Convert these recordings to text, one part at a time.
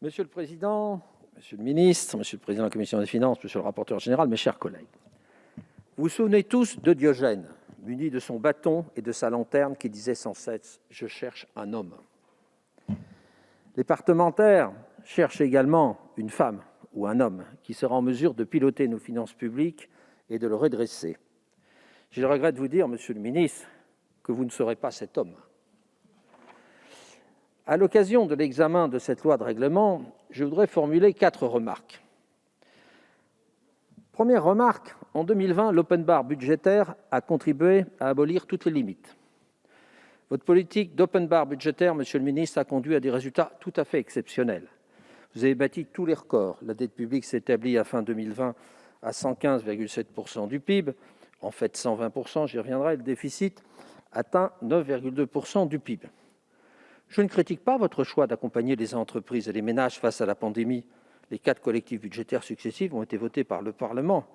Monsieur le président, monsieur le ministre, monsieur le président de la commission des finances, monsieur le rapporteur général, mes chers collègues, vous vous souvenez tous de Diogène, muni de son bâton et de sa lanterne, qui disait sans cesse : « Je cherche un homme ». Les parlementaires cherchent également une femme ou un homme qui sera en mesure de piloter nos finances publiques et de le redresser. J'ai le regret de vous dire, monsieur le ministre, que vous ne serez pas cet homme. À l'occasion de l'examen de cette loi de règlement, je voudrais formuler 4 remarques. Première remarque, en 2020, l'open bar budgétaire a contribué à abolir toutes les limites. Votre politique d'open bar budgétaire, monsieur le ministre, a conduit à des résultats tout à fait exceptionnels. Vous avez battu tous les records. La dette publique s'établit à fin 2020 à 115,7% du PIB, en fait 120%, j'y reviendrai. Le déficit atteint 9,2% du PIB. Je ne critique pas votre choix d'accompagner les entreprises et les ménages face à la pandémie. Les 4 collectifs budgétaires successifs ont été votés par le Parlement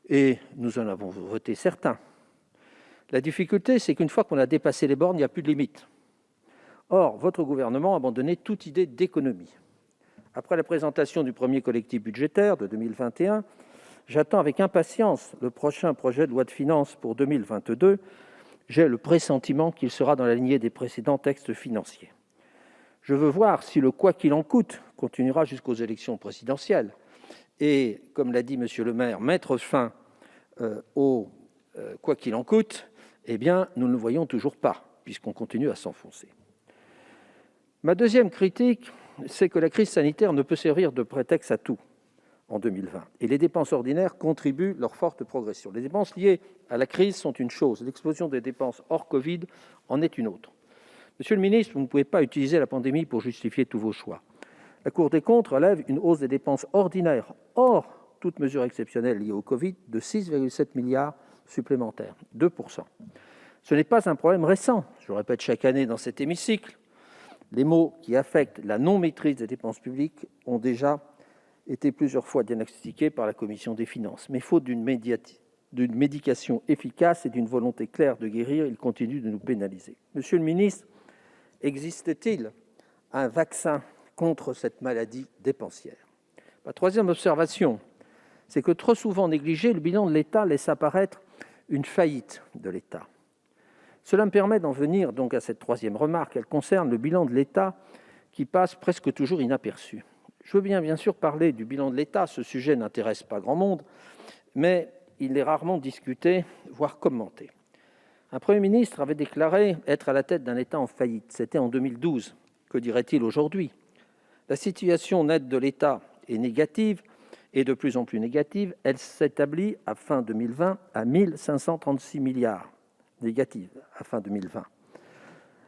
et nous en avons voté certains. La difficulté, c'est qu'une fois qu'on a dépassé les bornes, il n'y a plus de limite. Or, votre gouvernement a abandonné toute idée d'économie. Après la présentation du premier collectif budgétaire de 2021, j'attends avec impatience le prochain projet de loi de finances pour 2022. J'ai le pressentiment qu'il sera dans la lignée des précédents textes financiers. Je veux voir si le « quoi qu'il en coûte » continuera jusqu'aux élections présidentielles et, comme l'a dit monsieur le maire, mettre fin au « quoi qu'il en coûte », eh bien, nous ne le voyons toujours pas, puisqu'on continue à s'enfoncer. Ma deuxième critique, c'est que la crise sanitaire ne peut servir de prétexte à tout en 2020. Et les dépenses ordinaires contribuent leur forte progression. Les dépenses liées à la crise sont une chose, l'explosion des dépenses hors Covid en est une autre. Monsieur le ministre, vous ne pouvez pas utiliser la pandémie pour justifier tous vos choix. La Cour des comptes relève une hausse des dépenses ordinaires, hors toute mesure exceptionnelle liée au Covid, de 6,7 milliards supplémentaires, 2%. Ce n'est pas un problème récent, je le répète chaque année dans cet hémicycle. Les maux qui affectent la non-maîtrise des dépenses publiques ont déjà été plusieurs fois diagnostiqués par la commission des finances. Mais faute d'une médication efficace et d'une volonté claire de guérir, ils continuent de nous pénaliser. Monsieur le ministre, existe-t-il un vaccin contre cette maladie dépensière ? Ma troisième observation, c'est que trop souvent négligé, le bilan de l'État laisse apparaître une faillite de l'État. Cela me permet d'en venir donc à cette troisième remarque. Elle concerne le bilan de l'État qui passe presque toujours inaperçu. Je veux bien sûr parler du bilan de l'État, ce sujet n'intéresse pas grand monde, mais il est rarement discuté, voire commenté. Un Premier ministre avait déclaré être à la tête d'un État en faillite. C'était en 2012. Que dirait-il aujourd'hui ? La situation nette de l'État est négative, et de plus en plus négative. Elle s'établit à fin 2020 à 1 536 milliards négative à fin 2020,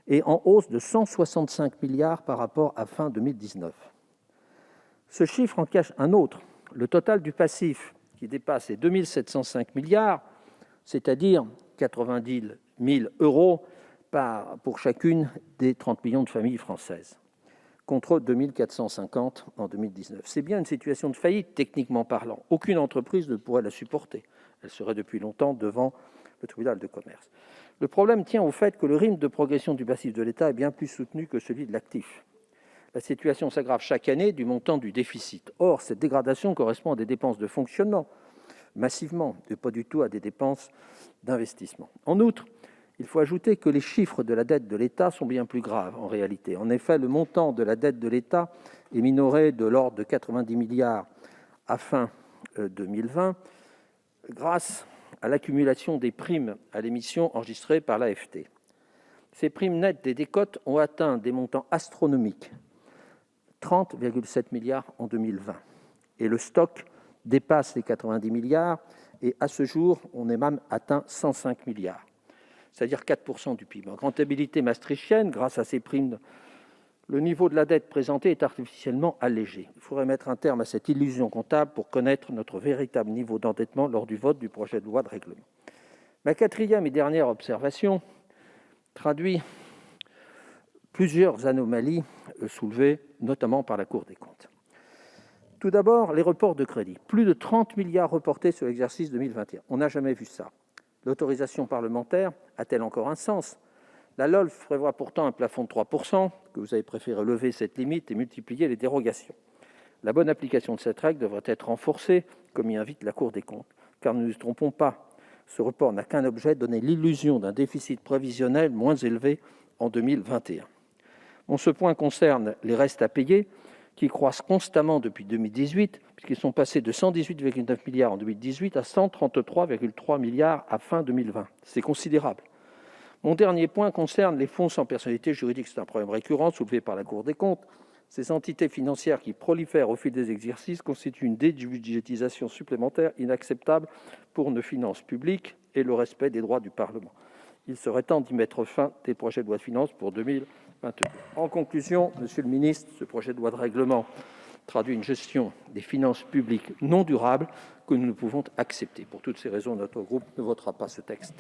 et en hausse de 165 milliards par rapport à fin 2019. Ce chiffre en cache un autre. Le total du passif qui dépasse les 2 705 milliards, c'est-à-dire 90 000 euros pour chacune des 30 millions de familles françaises, contre 2 450 en 2019. C'est bien une situation de faillite, techniquement parlant. Aucune entreprise ne pourrait la supporter. Elle serait depuis longtemps devant le tribunal de commerce. Le problème tient au fait que le rythme de progression du passif de l'État est bien plus soutenu que celui de l'actif. La situation s'aggrave chaque année du montant du déficit. Or, cette dégradation correspond à des dépenses de fonctionnement, massivement, et pas du tout à des dépenses d'investissement. En outre, il faut ajouter que les chiffres de la dette de l'État sont bien plus graves en réalité. En effet, le montant de la dette de l'État est minoré de l'ordre de 90 milliards à fin 2020 grâce à l'accumulation des primes à l'émission enregistrées par l'AFT. Ces primes nettes des décotes ont atteint des montants astronomiques, 30,7 milliards en 2020. Et le stock dépasse les 90 milliards et à ce jour, on est même atteint 105 milliards, c'est-à-dire 4% du PIB. En rentabilité maastrichtienne, grâce à ces primes, le niveau de la dette présentée est artificiellement allégé. Il faudrait mettre un terme à cette illusion comptable pour connaître notre véritable niveau d'endettement lors du vote du projet de loi de règlement. Ma quatrième et dernière observation traduit plusieurs anomalies soulevées, notamment par la Cour des comptes. Tout d'abord, les reports de crédit. Plus de 30 milliards reportés sur l'exercice 2021. On n'a jamais vu ça. L'autorisation parlementaire a-t-elle encore un sens ? La LOLF prévoit pourtant un plafond de 3 %, que vous avez préféré lever cette limite et multiplier les dérogations. La bonne application de cette règle devrait être renforcée, comme y invite la Cour des comptes. Car ne nous y trompons pas, ce report n'a qu'un objet, donner l'illusion d'un déficit prévisionnel moins élevé en 2021. Bon, ce point concerne les restes à payer, qui croissent constamment depuis 2018, puisqu'ils sont passés de 118,9 milliards en 2018 à 133,3 milliards à fin 2020. C'est considérable. Mon dernier point concerne les fonds sans personnalité juridique. C'est un problème récurrent soulevé par la Cour des comptes. Ces entités financières qui prolifèrent au fil des exercices constituent une débudgétisation supplémentaire inacceptable pour nos finances publiques et le respect des droits du Parlement. Il serait temps d'y mettre fin dès le projet de loi de finances pour 2022. En conclusion, monsieur le ministre, ce projet de loi de règlement traduit une gestion des finances publiques non durable que nous ne pouvons accepter. Pour toutes ces raisons, notre groupe ne votera pas ce texte.